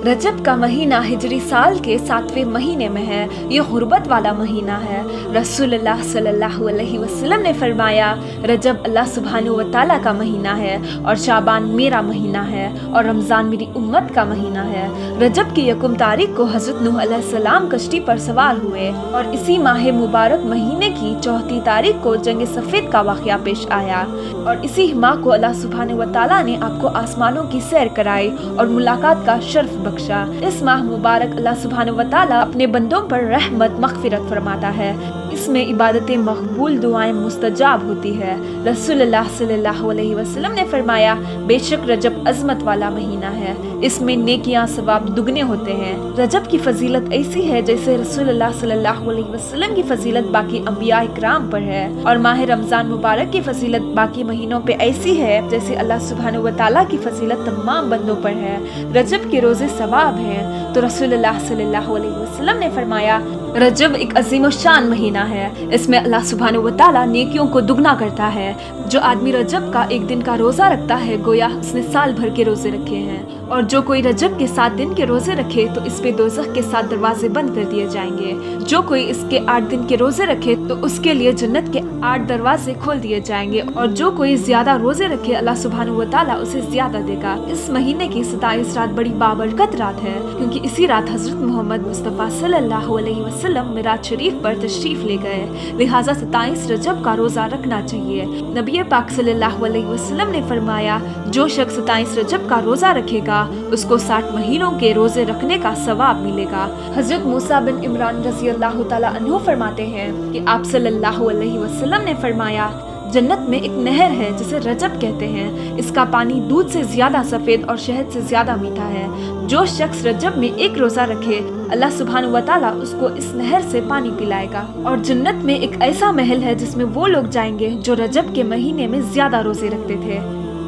रजब का महीना हिजरी साल के 7वें महीने में है। ये गुर्बत वाला महीना है। रसूलुल्लाह सल्लल्लाहु अलैहि वसल्लम ने फरमाया, रजब अल्लाह सुब्हानहू व तआला का महीना है और शाबान मेरा महीना है और रमज़ान मेरी उम्मत का महीना है। रजब की यकम तारीख को हज़रत नूह अलैहिस्सलाम कश्ती पर सवार हुए और इसी माह मुबारक महीने की 4 तारीख को जंग सफ़ेद का वाक़या पेश आया और इसी माह को अल्लाह सुब्हानहू व तआला ने आपको आसमानों की सैर कराई और मुलाकात का शर्फ बख्शा। इस माह मुबारक अल्लाह सुब्हानहू व तआला अपने बंदों पर रहमत मग़फ़िरत फरमाता है। इसमें इबादतें मकबूल, दुआएं मुस्तजाब होती है। रसूलुल्लाह सल्लल्लाहु अलैहि वसल्लम ने फरमाया, बेशक रजब अज़मत वाला महीना है, इसमें नेकियां सवाब दुगने होते हैं। रजब की फजीलत ऐसी है जैसे रसूलुल्लाह सल्लल्लाहु अलैहि वसल्लम की फजीलत बाकी अंबिया इकराम पर है और माह रमज़ान मुबारक की फजीलत बाकी महीनों पे ऐसी है जैसे अल्लाह सुब्हानहू व तआला की फजीलत तमाम बंदों पर है। रजब के रोजे सवाब हैं तो रसूलुल्लाह सल्लल्लाहु अलैहि वसल्लम ने फरमाया, रजब एक अजीम शान महीना है। इसमें अल्लाह सुब्हानहू व तआला नेकियों को दुगना करता है। जो आदमी रजब का एक दिन का रोजा रखता है गोया उसने साल भर के रोजे रखे हैं और जो कोई रजब के 7 दिन के रोजे रखे तो इस पे दोज़ख के 7 दरवाजे बंद कर दिए जाएंगे। जो कोई इसके 8 दिन के रोजे रखे तो उसके लिए जन्नत के 8 दरवाजे खोल दिए जाएंगे और जो कोई ज्यादा रोजे रखे अल्लाह सुब्हानहू व तआला उसे ज्यादा देगा। इस महीने की 27 रात बड़ी बाबरकत रात है क्योंकि इसी रात हजरत मोहम्मद मुस्तफ़ा सल्लल्लाहु अलैहि वसल्लम मिराज शरीफ पर तशरीफ ले गए। लिहाजा 27 रजब का रोजा रखना चाहिए। नबी पाक सल्लल्लाहु अलैहि वसल्लम ने फरमाया, जो शख्स 27 रजब का रोजा रखेगा उसको 60 महीनों के रोजे रखने का सवाब मिलेगा। हजरत मूसा बिन इमरान रज़ी अल्लाह तआला अन्हु फरमाते हैं कि आप सल्लल्लाहु अलैहि वसल्लम ने फरमाया, जन्नत में एक नहर है जिसे रजब कहते हैं। इसका पानी दूध से ज्यादा सफेद और शहद से ज्यादा मीठा है। जो शख्स रजब में एक रोजा रखे अल्लाह सुब्हानहू व तआला उसको इस नहर से पानी पिलाएगा। और जन्नत में एक ऐसा महल है जिसमें वो लोग जाएंगे जो रजब के महीने में ज्यादा रोजे रखते थे।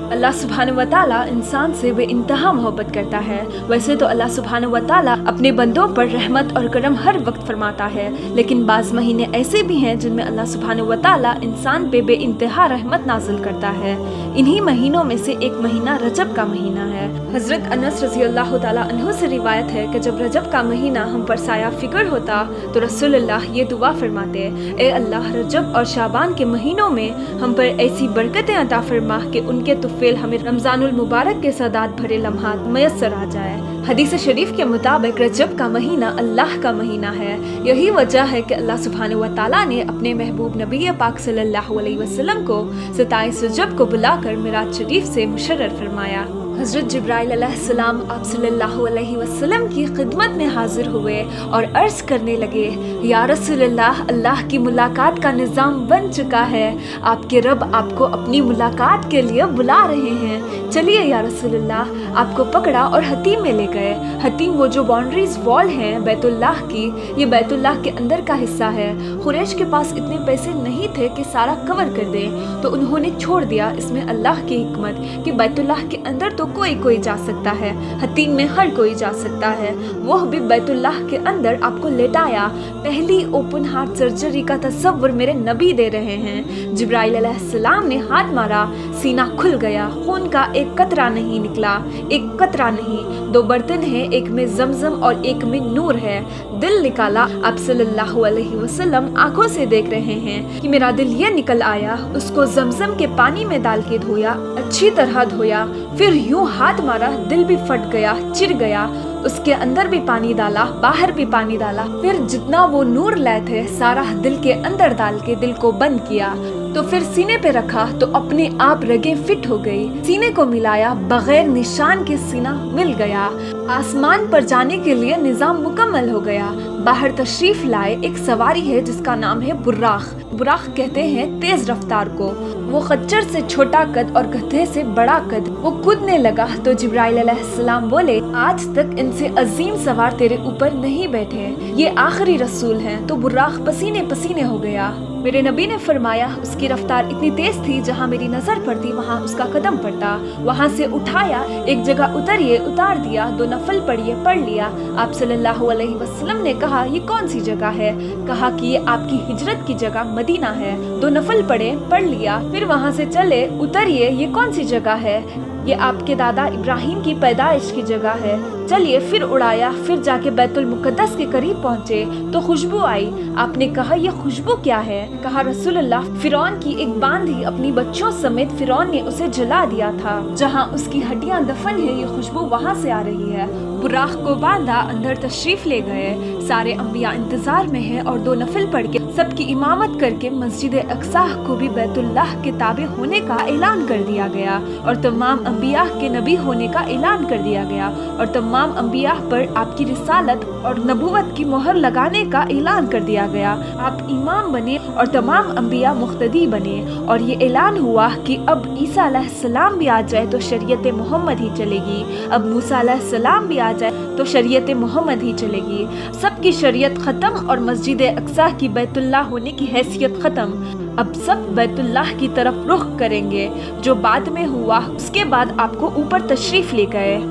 अल्लाह सुब्हानहू व तआला इंसान से बेइंतहा मोहब्बत करता है। वैसे तो अल्लाह सुब्हानहू व तआला अपने बंदों पर रहमत और करम हर वक्त फरमाता है, लेकिन बाज़ महीने ऐसे भी हैं जिनमें अल्लाह सुब्हानहू व तआला इंसान पे बेइंतहा रहमत नाजिल करता है। इन्हीं महीनों में से एक महीना रजब का महीना है। हजरत अनस रज़ी अल्लाह तआला अन्हु से रिवायत है कि जब रजब का महीना हम पर साया फिक्र होता तो रसूलुल्लाह ये दुआ फरमाते, ए अल्लाह रजब और शाबान के महीनों में हम पर ऐसी बरकतें अता फरमा कि उनके तुफ़ैल हमें रमज़ानुल मुबारक के सदात भरे लम्हात मयस्सर आ जाए। हदीस शरीफ के मुताबिक रजब का महीना अल्लाह का महीना है। यही वजह है कि अल्लाह सुब्हानहू व तआला ने अपने महबूब नबी पाक सल्लल्लाहु अलैहि वसल्लम को 27 रजब को बुलाकर मिराज शरीफ से मुशर्रफ फरमाया। हजरत जिब्राइल अलैहिस्सलाम आप सल्लल्लाहु अलैहि वसल्लम की खिदमत में हाजिर हुए और अर्ज करने लगे, या रसूलल्लाह, अल्लाह की मुलाकात का निज़ाम बन चुका है। आपके रब आपको अपनी मुलाकात के लिए बुला रहे हैं। चलिए या रसूलल्लाह। आपको पकड़ा और हतीम में ले गए। हतीम वो जो बाउंड्रीज वॉल हैं बैतुल्लाह की, ये बैतुल्लाह के अंदर का हिस्सा है। कुरैश के पास इतने पैसे नहीं थे कि सारा कवर कर दें तो उन्होंने छोड़ दिया। इसमें अल्लाह की हिकमत कि बैतुल्लाह के अंदर तो कोई जा सकता है, हतीम में हर कोई जा सकता है। वो भी बैतुल्लाह के अंदर आपको लेटाया। पहली ओपन हार्ट सर्जरी का तस्वुर मेरे नबी दे रहे हैं। जिब्राइल अलैहिस्सलाम ने हाथ मारा, सीना खुल गया, खून का एक कतरा नहीं निकला, एक कतरा नहीं। 2 बर्तन हैं, एक में जमजम और एक में नूर है। दिल निकाला। आप सल्लल्लाहु अलैहि वसल्लम आंखों से देख रहे हैं कि मेरा दिल ये निकल आया। उसको जमजम के पानी में डाल के धोया, अच्छी तरह धोया, फिर यूं हाथ मारा, दिल भी फट गया, चिर गया। उसके अंदर भी पानी डाला, बाहर भी पानी डाला, फिर जितना वो नूर लाए थे सारा दिल के अंदर डाल के दिल को बंद किया। तो फिर सीने पे रखा तो अपने आप रगें फिट हो गई। सीने को मिलाया, बगैर निशान के सीना मिल गया। आसमान पर जाने के लिए निजाम मुकम्मल हो गया। बाहर तशरीफ लाए एक सवारी है जिसका नाम है बुर्राख। बुर्राख कहते हैं तेज रफ्तार को। वो खच्चर से छोटा कद और गधे से बड़ा कद। वो कूदने लगा तो जिब्राइल अलैहिस्सलाम बोले, आज तक इनसे अजीम सवार तेरे ऊपर नहीं बैठे, ये आखिरी रसूल हैं। तो बुर्राख पसीने पसीने हो गया। मेरे नबी ने फरमाया, उसकी रफ्तार इतनी तेज थी जहाँ मेरी नजर पड़ती वहाँ उसका कदम पड़ता। वहाँ से उठाया, एक जगह उतरिए, उतार दिया, 2 नफल पढ़िए, पढ़ लिया। आप सल्लल्लाहु अलैहि वसल्लम ने कहा, ये कौन सी जगह है? कहा कि ये आपकी हिजरत की जगह मदीना है। 2 नफल पढ़े, पढ़ लिया, फिर वहाँ से चले, उतरिए, ये कौन सी जगह है? ये आपके दादा इब्राहिम की पैदाइश की जगह है। चलिए फिर उड़ाया। फिर जाके बैतुल मुकद्दस के करीब पहुंचे तो खुशबू आई। आपने कहा ये खुशबू क्या है? कहा रसूलुल्लाह, फिरौन की एक बांदी अपनी बच्चों समेत फिरौन ने उसे जला दिया था। जहाँ उसकी हड्डियां दफन है, ये खुशबू वहाँ से आ रही है। बुराक को बांधा अंदर तशरीफ ले गए। सारे अंबिया इंतजार में है और 2 नफिल पढ़ के सबकी इमामत करके मस्जिद अक्सा को भी बैतुल्लाह के ताबे होने का ऐलान कर दिया गया और तमाम अंबिया के नबी होने का ऐलान कर दिया गया और तमाम अंबिया पर आपकी रिसालत और नबूवत की मोहर लगाने का ऐलान कर दिया गया। आप इमाम बने और तमाम अंबिया मुख्तदी बने और ये ऐलान हुआ कि अब ईसा अलैहिस्सलाम भी आ जाए तो शरीयत मोहम्मद ही चलेगी, अब मूसा अलैहिस्सलाम भी आ जाए तो शरीयत मोहम्मद ही चलेगी। सबकी शरीयत खत्म और मस्जिद अक्सा की बैतुल्लाह होने की हैसियत खत्म। अब सब बैतुल्लाह की तरफ रुख करेंगे। जो बाद में हुआ उसके बाद आपको ऊपर तशरीफ ले गए।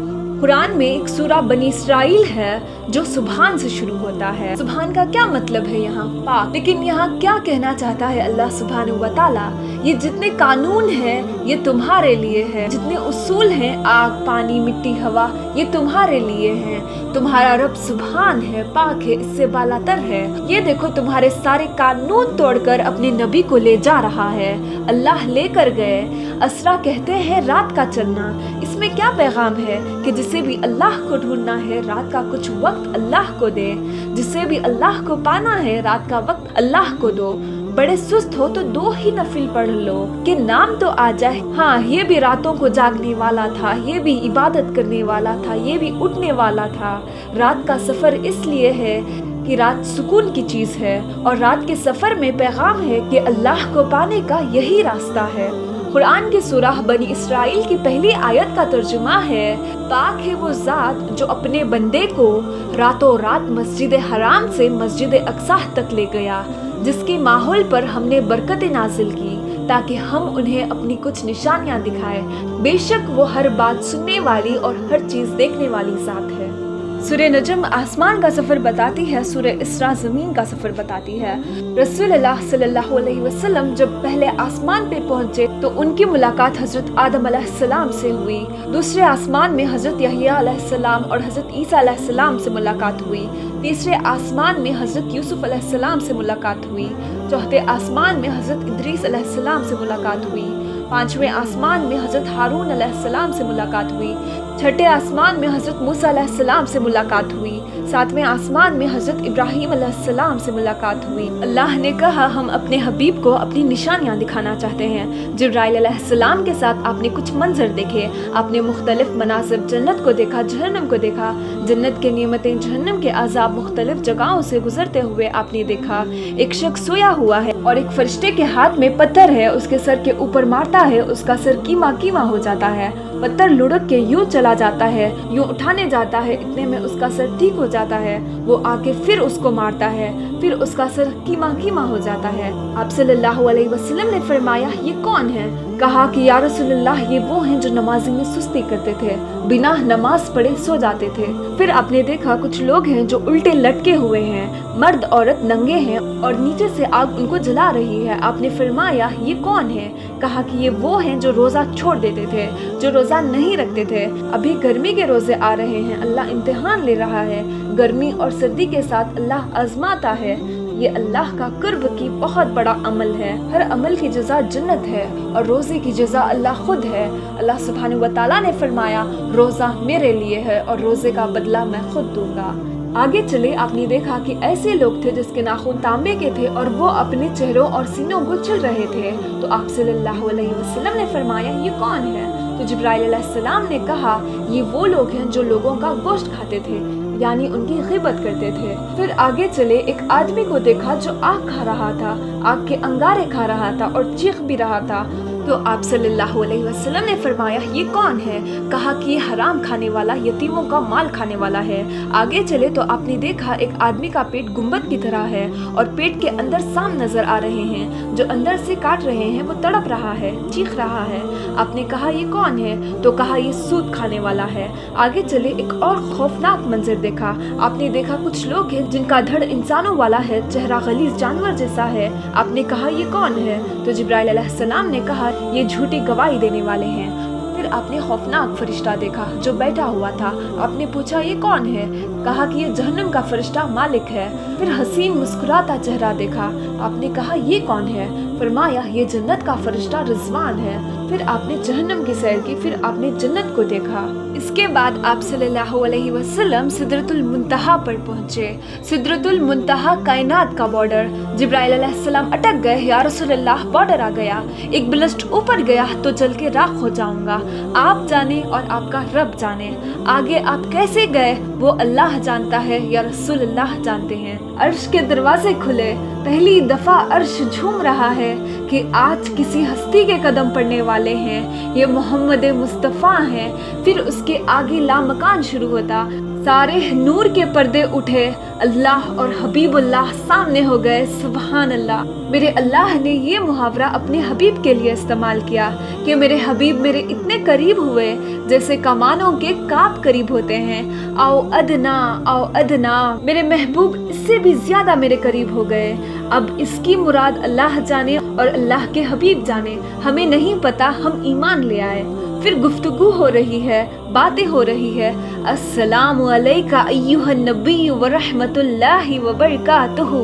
कुरान में एक सूरा बनी इसराइल है जो सुभान से शुरू होता है। सुभान का क्या मतलब है? यहाँ पाक। लेकिन यहाँ क्या कहना चाहता है अल्लाह सुब्हानहू व तआला? ये जितने कानून हैं ये तुम्हारे लिए है, जितने उसूल हैं आग, पानी, मिट्टी, हवा, ये तुम्हारे लिए हैं। तुम्हारा रब सुभान है, पाक है, इससे बालातर है। ये देखो तुम्हारे सारे कानून तोड़कर अपने नबी को ले जा रहा है। अल्लाह लेकर गए। असरा कहते हैं रात का चलना। इसमें क्या पैगाम है कि जिसे भी अल्लाह को ढूंढना है रात का कुछ वक्त अल्लाह को दे, जिसे भी अल्लाह को पाना है रात का वक्त अल्लाह को दो। बड़े सुस्त हो तो 2 ही नफिल पढ़ लो कि नाम तो आ जाए। हाँ, ये भी रातों को जागने वाला था, ये भी इबादत करने वाला था, ये भी उठने वाला था। रात का सफर इसलिए है कि रात सुकून की चीज है और रात के सफर में पैगाम है कि अल्लाह को पाने का यही रास्ता है। कुरान की सूरह बनी इसराइल की पहली आयत का तर्जुमा है, पाक है वो ज़ात जो अपने बंदे को रातों रात मस्जिद हराम से मस्जिद अक्सा तक ले गया, जिसके माहौल पर हमने बरकतें नाजिल की ताकि हम उन्हें अपनी कुछ निशानियां दिखाएं। बेशक वो हर बात सुनने वाली और हर चीज देखने वाली ज़ात है। सूरह नजम आसमान का सफर बताती है, सूरह इसरा जमीन का सफर बताती है। रसूलुल्लाह सल्लल्लाहु अलैहि वसल्लम जब पहले आसमान पे पहुंचे तो उनकी मुलाकात हजरत आदम अलैहिस्सलाम से हुई। दूसरे आसमान में हजरत यहया अलैहिस्सलाम और हजरत ईसा अलैहिस्सलाम से मुलाकात हुई। तीसरे आसमान में हजरत यूसुफ अलैहिस्सलाम से मुलाकात हुई। चौथे आसमान में हजरत इदरीस अलैहिस्सलाम से मुलाकात हुई। पांचवें आसमान में हजरत हारून अलैहिस्सलाम से मुलाकात हुई। छठे आसमान में हजरत मूसा अलैहिस्सलाम से मुलाकात हुई। सातवें आसमान में हजरत इब्राहीम अलैहिस्सलाम से मुलाकात हुई। अल्लाह ने कहा हम अपने हबीब को अपनी निशानियां दिखाना चाहते हैं। जिब्राइल अलैहिस्सलाम के साथ आपने कुछ मंजर देखे, आपने मुख्तलिफ मनासिब, जन्नत को देखा, जहन्नम को देखा, जन्नत के नियमतें, जहन्नम के अजाब मुख्तलिफ जगहों से गुजरते हुए आपने देखा। एक शख्स सोया हुआ है और एक फरिश्ते के हाथ में पत्थर है, उसके सर के ऊपर मारता है, उसका सर कीमा कीमा हो जाता है। पत्थर लुढ़क के यूं चला जाता है, यूं उठाने जाता है, इतने में उसका सर ठीक हो जाता है। वो आके फिर उसको मारता है, फिर उसका सर कीमा कीमा हो जाता है। आप सल्लल्लाहु अलैहि वसल्लम ने फरमाया ये कौन है? कहा कि या रसूलुल्लाह ये वो हैं जो नमाजी में सुस्ती करते थे, बिना नमाज पढ़े सो जाते थे। फिर आपने देखा कुछ लोग हैं जो उल्टे लटके हुए हैं, मर्द औरत नंगे हैं और नीचे से आग उनको जला रही है। आपने फरमाया ये कौन है? कहा कि ये वो हैं जो रोजा छोड़ देते थे, जो रोजा नहीं रखते थे। अभी गर्मी के रोजे आ रहे हैं, अल्लाह इम्तिहान ले रहा है। गर्मी और सर्दी के साथ अल्लाह आजमाता है। ये अल्लाह का कुर्ब की बहुत बड़ा अमल है। हर अमल की जज़ा जन्नत है और रोज़े की जज़ा अल्लाह खुद है। अल्लाह सुब्हानहू व तआला ने फरमाया रोज़ा मेरे लिए है और रोज़े का बदला मैं खुद दूंगा। आगे चले आपने देखा कि ऐसे लोग थे जिसके नाखून तांबे के थे और वो अपने चेहरों और सीनों को छिल रहे थे। तो आप सल्लल्लाहु अलैहि वसल्लम ने फरमाया ये कौन है? तो जिब्राइल अलैहिस्सलाम ने कहा ये वो लोग हैं जो लोगों का गोश्त खाते थे, यानी उनकी ग़िबत करते थे। फिर आगे चले एक आदमी को देखा जो आग खा रहा था, आग के अंगारे खा रहा था और चीख भी रहा था। तो आप सल्लल्लाहु अलैहि वसल्लम ने फरमाया ये कौन है? कहा कि ये हराम खाने वाला, यतीमों का माल खाने वाला है। आगे चले तो आपने देखा एक आदमी का पेट गुंबद की तरह है और पेट के अंदर सांप नजर आ रहे हैं जो अंदर से काट रहे हैं, वो तड़प रहा है, चीख रहा है। आपने कहा ये कौन है? तो कहा ये सूद खाने वाला है। आगे चले एक और खौफनाक मंजर देखा। आपने देखा कुछ लोग हैं जिनका धड़ इंसानों वाला है, चेहरा गलीज जानवर जैसा है। आपने कहा ये कौन है? तो जिब्राइल अलैहिस्सलाम ने कहा ये झूठी गवाही देने वाले हैं। फिर آپ نے خوفناک فرشتہ دیکھا جو بیٹھا ہوا تھا۔ آپ نے پوچھا یہ کون ہے؟ کہا کہ یہ جہنم کا فرشتہ مالک ہے۔ پھر حسین مسکراتا چہرہ دیکھا۔ آپ نے کہا یہ کون ہے؟ فرمایا یہ جنت کا فرشتہ رضوان ہے۔ پھر آپ نے جہنم کی سیر کی، پھر آپ نے جنت کو دیکھا۔ اس کے بعد آپ صلی اللہ علیہ وسلم سدرۃ المنتہا پر پہنچے۔ سدرۃ المنتہا کائنات کا بارڈر۔ جبرائیل علیہ السلام اٹک گئے، یا رسول اللہ بارڈر آ گیا، ایک بلسٹ اوپر گیا تو جل کے راکھ ہو جاؤں گا، آپ جانے اور آپ کا رب جانے، آگے آپ کیسے گئے وہ اللہ جانتا ہے، یا رسول اللہ جانتے ہیں۔ عرش کے دروازے کھلے، پہلی دفعہ عرش جھوم رہا ہے کہ آج کسی ہستی کے قدم پڑنے والے ہیں، یہ محمد مصطفیٰ ہیں۔ پھر اس کے آگے لامکان شروع ہوتا، سارے نور کے پردے اٹھے، اللہ اور حبیب اللہ سامنے ہو گئے۔ سبحان اللہ، میرے اللہ نے یہ محاورہ اپنے حبیب کے لیے استعمال کیا کہ میرے حبیب میرے اتنے قریب ہوئے جیسے کمانوں کے کاپ قریب ہوتے ہیں۔ آؤ ادنا، آؤ ادنا، میرے محبوب اس سے بھی زیادہ میرے قریب ہو گئے۔ اب اس کی مراد اللہ جانے اور اللہ کے حبیب جانے، ہمیں نہیں پتا، ہم ایمان لے آئے۔ پھر گفتگو ہو رہی ہے، باتیں ہو رہی ہے۔ السلام علیکہ ایھا النبی ورحمۃ اللہ وبرکاتہ،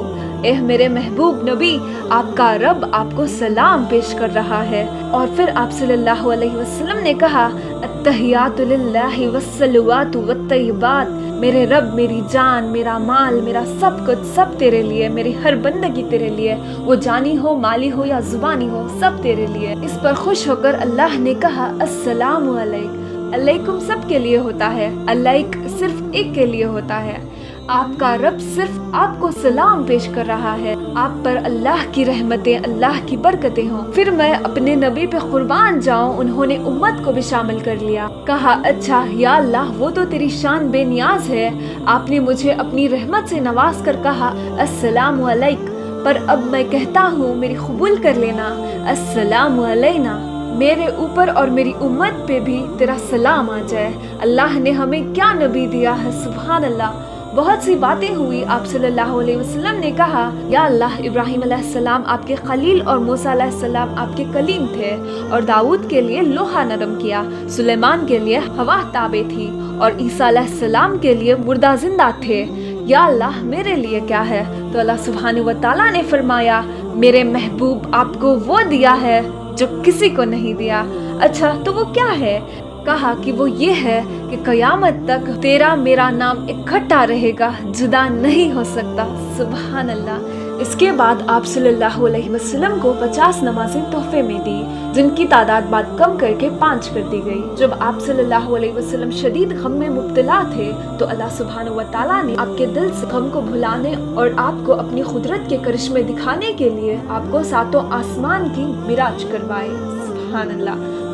اے میرے محبوب نبی، آپ کا رب آپ کو سلام پیش کر رہا ہے۔ اور پھر آپ صلی اللہ علیہ وسلم نے کہا التحیات للہ والصلوات والطیبات، میرے رب، میری جان، میرا مال، میرا سب کچھ سب تیرے لیے، میری ہر بندگی تیرے لیے، وہ جانی ہو، مالی ہو یا زبانی ہو، سب تیرے لیے۔ اس پر خوش ہو کر اللہ نے کہا السلام علیکم، علیکم سب کے لیے ہوتا ہے، علیک صرف ایک کے لیے ہوتا ہے۔ آپ کا رب صرف آپ کو سلام پیش کر رہا ہے، آپ پر اللہ کی رحمتیں، اللہ کی برکتیں ہوں۔ پھر میں اپنے نبی پہ قربان جاؤں، انہوں نے امت کو بھی شامل کر لیا۔ کہا اچھا یا اللہ، وہ تو تیری شان بے نیاز ہے، آپ نے مجھے اپنی رحمت سے نواز کر کہا السلام علیک، پر اب میں کہتا ہوں میری قبول کر لینا، السلام علینا، میرے اوپر اور میری امت پہ بھی تیرا سلام آ جائے۔ اللہ نے ہمیں کیا نبی دیا ہے، سبحان اللہ۔ بہت سی باتیں ہوئی، آپ صلی اللہ علیہ وسلم نے کہا یا اللہ، ابراہیم علیہ السلام آپ کے خلیل اور موسیٰ علیہ السلام آپ کے کلیم تھے، اور داؤد کے لیے لوہا نرم کیا، سلیمان کے لیے ہوا تابع تھی، اور عیسیٰ علیہ السلام کے لیے مردہ زندہ تھے، یا اللہ میرے لیے کیا ہے؟ تو اللہ سبحانہ و تعالیٰ نے فرمایا میرے محبوب آپ کو وہ دیا ہے جو کسی کو نہیں دیا۔ اچھا تو وہ کیا ہے؟ کہا کہ وہ یہ ہے کہ قیامت تک تیرا میرا نام اکٹھا رہے گا، جدا نہیں ہو سکتا۔ سبحان اللہ۔ اس کے بعد آپ صلی اللہ علیہ وسلم کو 50 نمازیں تحفے میں دی، جن کی تعداد بعد کم کر کے 5 کر دی گئی۔ جب آپ صلی اللہ علیہ وسلم شدید غم میں مبتلا تھے تو اللہ سبحانہ و تعالیٰ نے آپ کے دل سے غم کو بھلانے اور آپ کو اپنی قدرت کے کرشمے دکھانے کے لیے آپ کو 7 آسمان کی معراج کروائے۔ سبحان اللہ۔